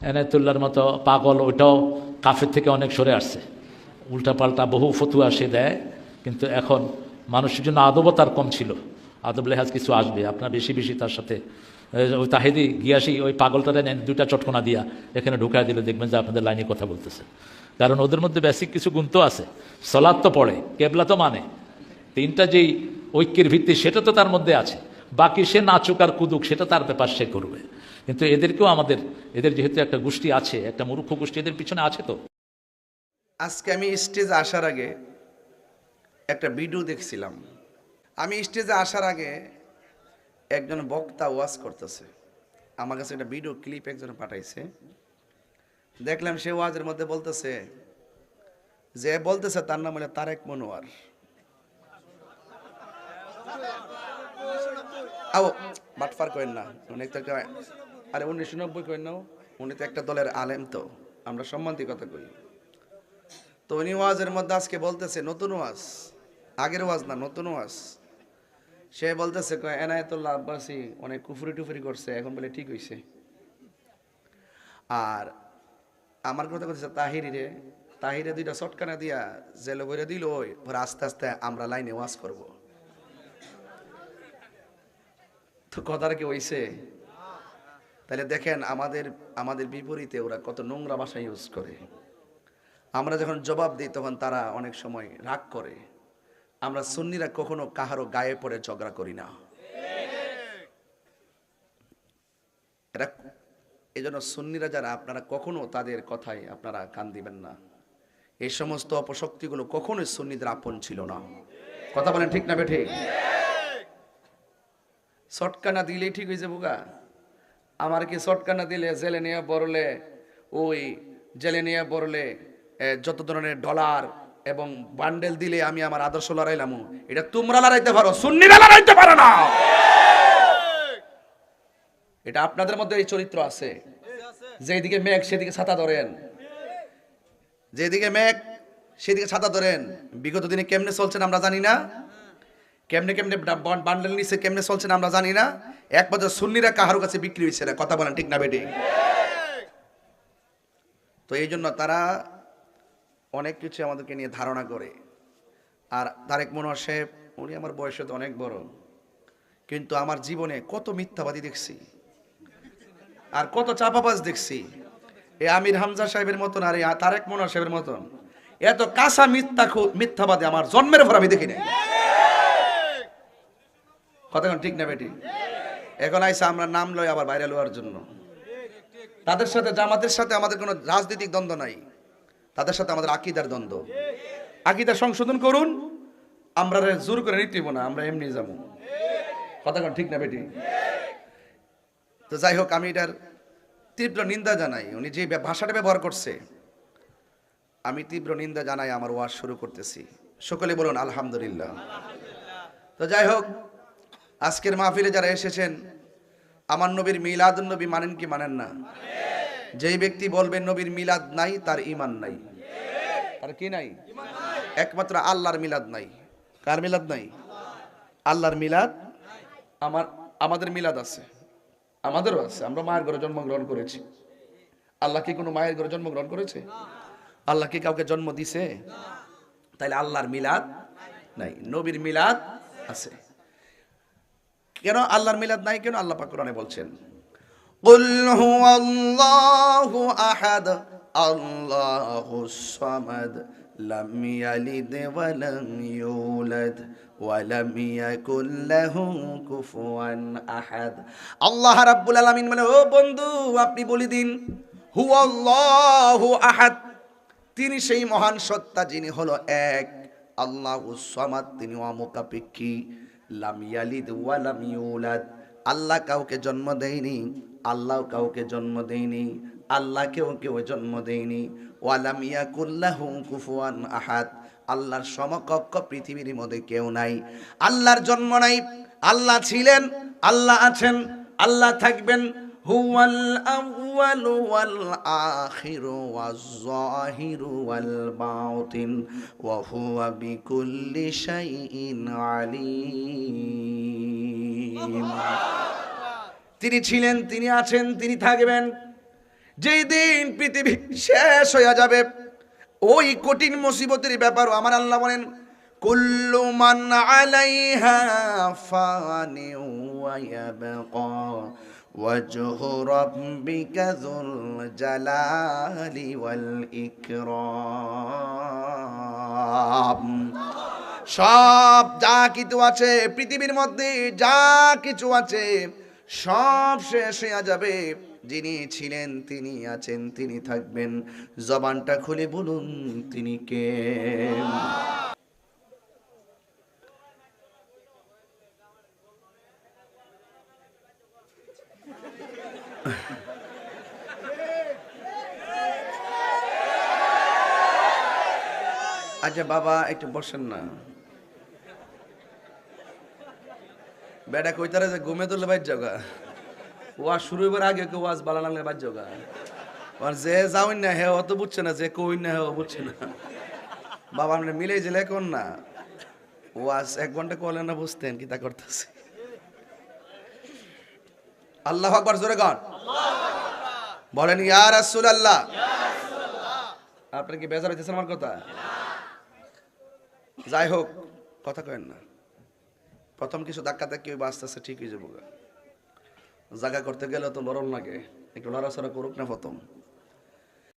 এনায়েতুল্লাহর মতো পাগল, ওইটাও কাফের থেকে অনেক সরে আসছে, উল্টাপাল্টা বহু ফতুয়া সে দেয়। কিন্তু এখন মানুষের জন্য আদবও তার কম ছিল, আদব লেহাজ কিছু আসবে আপনার বেশি বেশি তার সাথে। ওই তাহিদি গিয়াসি ওই পাগলটারে নেন, দুইটা চটকনা দিয়া এখানে ঢুকাই দিলে দেখবেন যে আপনাদের লাইনে কথা বলতেছে। কারণ ওদের মধ্যে বেসিক কিছু গুণ তো আছে, সলাৎ তো পড়ে, কেবলা তো মানে, তিনটা যেই ঐক্যের ভিত্তি সেটা তো তার মধ্যে আছে। বাকি সে নাচুক আর কুদুক সেটা তার ব্যাপার, সে করবে। কিন্তু এদেরকেও আমাদের, এদের যেহেতু একটা গোষ্ঠী আছে, একটা মূর্খ গোষ্ঠী এদের পিছনে আছে। তো আজকে আমি স্টেজে আসার আগে একটা ভিডিও দেখছিলাম। আমি স্টেজে আসার আগে একজন বক্তা ওয়াজ করতেছে, আমার কাছে একটা ভিডিও ক্লিপ একজন পাঠাইছে। দেখলাম সে ওয়াজের মধ্যে বলতেছে, যে বলতেছে তার নাম হলো তারেক মনোয়ার। আও বাটফার করেন না, উনি একটা, আরে 1990 করেন না, উনি তো একটা দলের আলেম, তো আমরা সম্মানিত কথা কই। তো উনি ওয়াজের মধ্যে আজকে বলতেছে, নতুন ওয়াজ, আগের ওয়াজ না, নতুন ওয়াজ। সে বলতেছে এনায়েতুল্লাহ আব্বাসী অনেক কুফরি টুফরি করছে, এখন বলে ঠিক হইছে। আর আমার কথা বলতেছে তাহিরে দুইটা চটকানা দিয়া জেলে বইরে দিল, ওর আস্তে আস্তে আমরা লাইনে ওয়াজ করব। তো কথাটা কি হইছে? তাহলে দেখেন আমাদের বিপরীতে ওরা কত নোংরা ভাষা ইউজ করে। আমরা যখন জবাব দিই তখন তারা অনেক সময় রাগ করে। আমরা সুন্নিরা কখনো কাহারও গায়ে পড়ে ঝগড়া করি না। এটা এই জন্য সুন্নিরা যারা, আপনারা কখনো তাদের কথায় আপনারা কান দিবেন না। এই সমস্ত অপশক্তিগুলো কখনোই সুন্নিদের আপন ছিল না। কথা বলেন ঠিক না বেঠে? শটকানা দিলেই ঠিক হয়ে যাবো গা? আমার কি শটকানা দিলে জেলে নিয়ে বড়লে, ওই জেলে নিয়ে বড়লে যত ধরনের ডলার এবং বান্ডেল দিলে আমি আমার আদর্শ লড়াইলাম? এটা তোমরা লড়াইতে পারো, সুন্নিরা লড়াইতে পারো না। এটা আপনাদের মধ্যে এই চরিত্র আছে, যেদিকে মেঘ সেদিকে ছাতা ধরেন, যেদিকে মেঘ সেদিকে ছাতা ধরেন। বিগত দিনে কেমনে চলছেন আমরা জানি না, কেমনে কেমনে বান্ডেল নিচে কেমনে চলছেন আমরা জানি না। একমাত্র সুন্নিরা কাহার কাছে বিক্রি হয়েছে না। কথা বলেন ঠিক না বেটি? তো এই জন্য তারা অনেক কিছু আমাদেরকে নিয়ে ধারণা করে। আর তারেক মনোয়ার সাহেব, উনি আমার বয়সে তো অনেক বড়, কিন্তু আমার জীবনে কত মিথ্যাবাদী দেখছি আর কত চাপাবাজ দেখছি। এই আমির হামজা সাহেবের মতন আর এই তারেক মনোয়ার সাহেবের মতন এত কাঁচা মিথ্যাবাদী আমার জন্মের পর আমি দেখি নাই। কথা ঠিক না বেটি? এখন আইসা আমরা নাম লই আবার বাইরে লওয়ার জন্য। তাদের সাথে, জামাতের সাথে আমাদের কোনো রাজনৈতিক দ্বন্দ্ব নাই, তাদের সাথে আমাদের আকীদার দ্বন্দ্ব। আকীদা সংশোধন করুন, আমরা জোর করে নিতে না, আমরা এমনি যাবো। কথা ঠিক না বেটি? তো যাই হোক, আমি এটার তীব্র নিন্দা জানাই। উনি যে ভাষাটা ব্যবহার করছে, আমি তীব্র নিন্দা জানাই। আমার ওয়াজ শুরু করতেছি, সকলে বলুন আলহামদুলিল্লাহ। তো যাই হোক, আজকের মাহফিলে যারা এসেছেন, আমার নবীর মিলাদুন নবী মানেন কি মানেন না? যেই ব্যক্তি বলবেন নবীর মিলাদ নাই, তার ঈমান নাই। তার কি নাই? একমাত্র আল্লাহর মিলাদ নাই। কার মিলাদ নাই? আল্লাহর মিলাদ। আমাদের মিলাদ আছে, আমাদেরও আছে। আমরা মায়ের ঘরে জন্মগ্রহণ করেছি। আল্লাহ কি কোনো মায়ের ঘরে জন্মগ্রহণ করেছে? আল্লাহ কি কাউকে জন্ম দিছে? তাইলে আল্লাহর মিলাদ নাই, নবীর মিলাদ আছে। কেন আল্লাহর মিলাদ নাই? কেন? আল্লাহ পাক কোরআনে বলছেন, কুল হুয়াল্লাহু আহাদ আল্লাহুস সামাদ লাম ইয়ালিদ ওয়া লাম ইউলাদ ওয়া লাম ইয়াকুল লাহু কুফুয়ান আহাদ। আল্লাহ রাব্বুল আলামিন মানে, ও বন্ধু আপনি বলে দিন, হুয়াল্লাহু আহাদ, তিনি সেই মহান সত্তা যিনি হলো এক। আল্লাহুস সামাদ, তিনি অমুখাপেক্ষী। লাম ইয়ালিদ ওয়া লাম ইউলাদ, আল্লাহ কাউকে জন্ম দেয়নি, আল্লাহ কাউকে জন্ম দেয়নি, আল্লাহ কেউ জন্ম দেয়নি। ওয়া লাম ইয়াকুল লাহু কুফুয়ান আহাদ, আল্লাহর সমকক্ষ পৃথিবীর মধ্যে কেউ নাই। আল্লাহর জন্ম নাই, আল্লাহ ছিলেন, আল্লাহ আছেন, আল্লাহ থাকবেন। হুয়াল আউয়ালু ওয়াল আখিরু ওয়াজ যাহিরু ওয়াল বাতিন ওয়া হুয়া বিকুল্লি শাইইন আলীম। তিনি ছিলেন, তিনি আছেন, তিনি থাকবেন। যেই দিন পৃথিবী শেষ হয়ে যাবে, ওই কঠিন মুসিবতের ব্যাপারও আমার আল্লাহ বলেন, কুল্লু মান আলাইহা ফানি ওয়া ইয়াবকা ওয়াজহু রাব্বিকা যুল জালালি ওয়াল ইকরাম। সব যা কিছু আছে পৃথিবীর মধ্যে, যা কিছু আছে সব শেষ হয়ে যাবে। যিনি ছিলেন, তিনি আছেন, তিনি থাকবেন। জবানটা খুলে বলুন, তিনি কে? আচ্ছা বাবা একটু বসেন না। বেটা কইতারে যে ঘুমে তুললে বাইর জায়গা, ওয়াজ শুরু হইবার আগে কেউ ওয়াজ বালা লাগলে বাইর জায়গা। আর যে যাওইন না হে অত বুঝছে না, যে কইন না হে বুঝছে না। বাবা আপনি মিলে জেলে কোন না, ওয়াজ 1 ঘন্টা করলেন না, বুঝতেন কি তা করতেছে। আল্লাহু আকবার, জোরে গান বলেন ইয়া রাসূলুল্লাহ। আপনার কি বেজার হইতেছে আমার কথা? যাই হোক, কথা কেন না, প্রথম কিছু ধাক্কা ধাক্কি হইব, আস্তে আস্তে ঠিক হয়ে যাবো। জায়গা করতে গেলে তো নরম লাগে, একটু নড়াচড়া করুক না প্রথম।